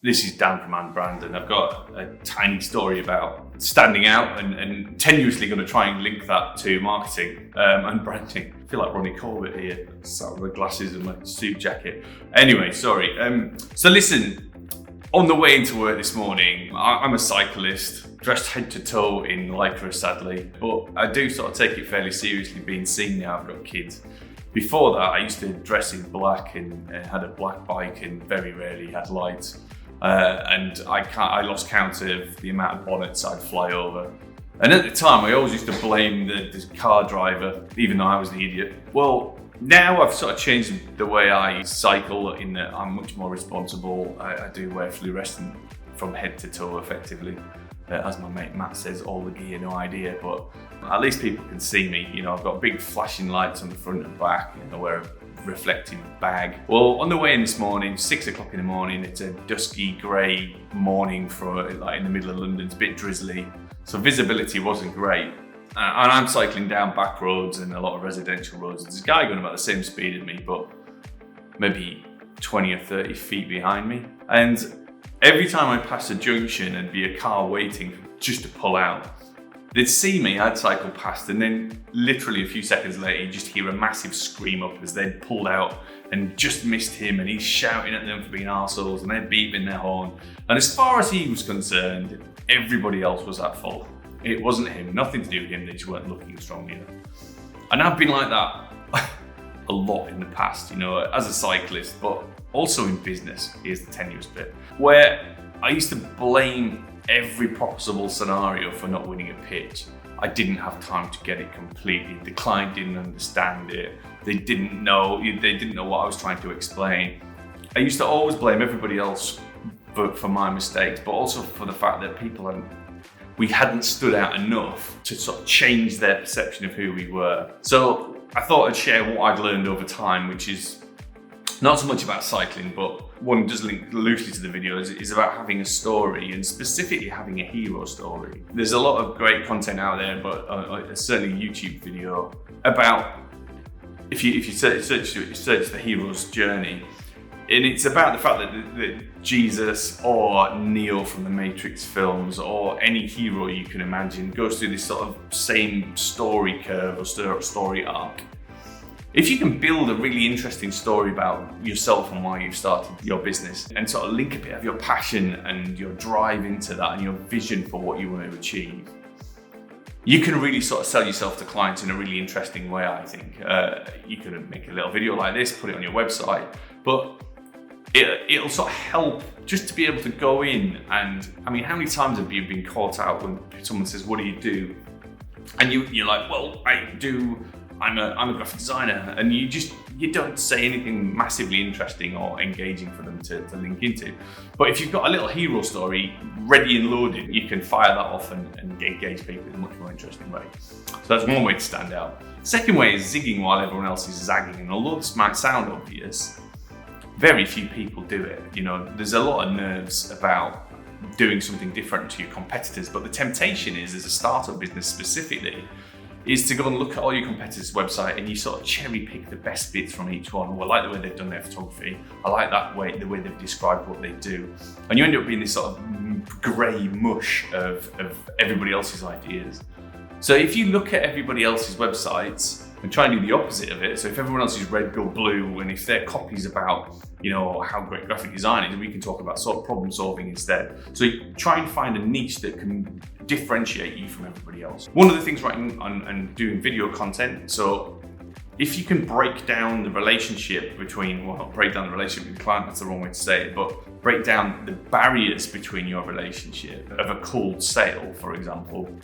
This is Dan from Brand, and I've got a tiny story about standing out and tenuously going to try and link that to marketing and branding. I feel like Ronnie Corbett here, sat with my glasses and my suit jacket. Anyway, sorry. So listen, on the way into work this morning, I'm a cyclist, dressed head to toe in Lycra sadly, but I do sort of take it fairly seriously being seen now. I've got kids. Before that, I used to dress in black and had a black bike and very rarely had lights. And I lost count of the amount of bonnets I'd fly over. And at the time, I always used to blame the car driver, even though I was the idiot. Well, now I've sort of changed the way I cycle in that I'm much more responsible. I do wear fluorescent from head to toe effectively. As my mate Matt says, all the gear, no idea, but at least people can see me. You know, I've got big flashing lights on the front and back, I wear a reflective bag. Well, on the way in this morning, 6 o'clock in the morning, it's a dusky grey morning for like in the middle of London, it's a bit drizzly, so visibility wasn't great. And I'm cycling down back roads and a lot of residential roads. There's a guy going about the same speed as me, but maybe 20 or 30 feet behind me. And every time I passed a junction and be a car waiting just to pull out, they'd see me, I'd cycle past, and then literally a few seconds later, you just hear a massive scream up as they'd pulled out and just missed him, and he's shouting at them for being arseholes, and they're beeping their horn. And as far as he was concerned, everybody else was at fault. It wasn't him, nothing to do with him, they just weren't looking strong enough. And I've been like that a lot in the past, as a cyclist, but also in business. Here's the tenuous bit, where I used to blame every possible scenario for not winning a pitch. I didn't have time to get it completed. The client didn't understand it. They didn't know what I was trying to explain. I used to always blame everybody else for my mistakes, but also for the fact that we hadn't stood out enough to sort of change their perception of who we were. So I thought I'd share what I'd learned over time, which is not so much about cycling, but one does link loosely to the video, is about having a story, and specifically having a hero story. There's a lot of great content out there, but certainly a YouTube video about, if you search the hero's journey, and it's about the fact that Jesus or Neo from the Matrix films or any hero you can imagine goes through this sort of same story curve or story arc. If you can build a really interesting story about yourself and why you've started your business and sort of link a bit of your passion and your drive into that and your vision for what you want to achieve, you can really sort of sell yourself to clients in a really interesting way, I think. You can make a little video like this, put it on your website, but it'll sort of help just to be able to go in and, how many times have you been caught out when someone says, what do you do? And you're like, well, I'm a graphic designer, and you don't say anything massively interesting or engaging for them to link into. But if you've got a little hero story ready and loaded, you can fire that off and engage people in a much more interesting way. So that's one way to stand out. Second way is zigging while everyone else is zagging. And although this might sound obvious, very few people do it. There's a lot of nerves about doing something different to your competitors, but the temptation is, as a startup business specifically, is to go and look at all your competitors' website and you sort of cherry pick the best bits from each one. Well, I like the way they've done their photography. I like the way they've described what they do. And you end up being this sort of grey mush of everybody else's ideas. So if you look at everybody else's websites and try and do the opposite of it, so if everyone else is red, go blue, and if their copy's about, how great graphic design is, we can talk about sort of problem solving instead. So you try and find a niche that can differentiate you from everybody else. One of the things writing and doing video content, so if you can break down the relationship between, well, not break down the relationship with the client, that's the wrong way to say it, but break down the barriers between your relationship of a cold sale, for example,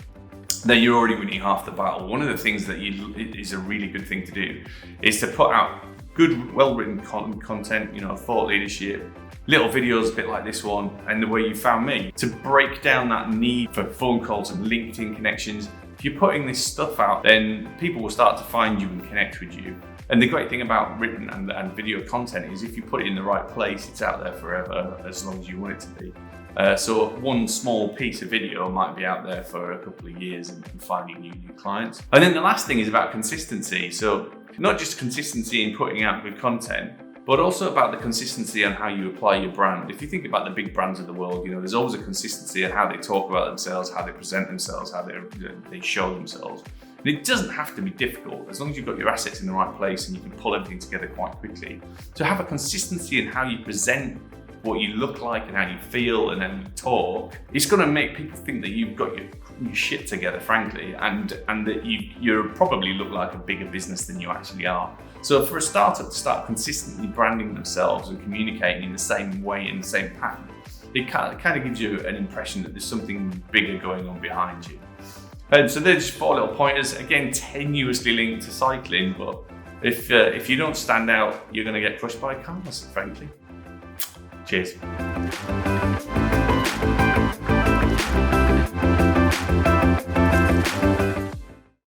then you're already winning half the battle. One of the things that is a really good thing to do is to put out good, well-written content, thought leadership, little videos a bit like this one, and the way you found me, to break down that need for phone calls and LinkedIn connections. If you're putting this stuff out, then people will start to find you and connect with you. And the great thing about written and video content is if you put it in the right place, it's out there forever, as long as you want it to be. So one small piece of video might be out there for a couple of years and finding new clients. And then the last thing is about consistency. So not just consistency in putting out good content, but also about the consistency and how you apply your brand. If you think about the big brands of the world, there's always a consistency in how they talk about themselves, how they present themselves, how they show themselves. And it doesn't have to be difficult, as long as you've got your assets in the right place and you can pull everything together quite quickly. To have a consistency in how you present what you look like and how you feel and how you talk, it's going to make people think that you've got your shit together, frankly, and that you probably look like a bigger business than you actually are. So for a startup to start consistently branding themselves and communicating in the same way, in the same pattern, it kind of gives you an impression that there's something bigger going on behind you. And so there's 4 little pointers, again, tenuously linked to cycling, but if you don't stand out, you're going to get crushed by cars, frankly. Cheers.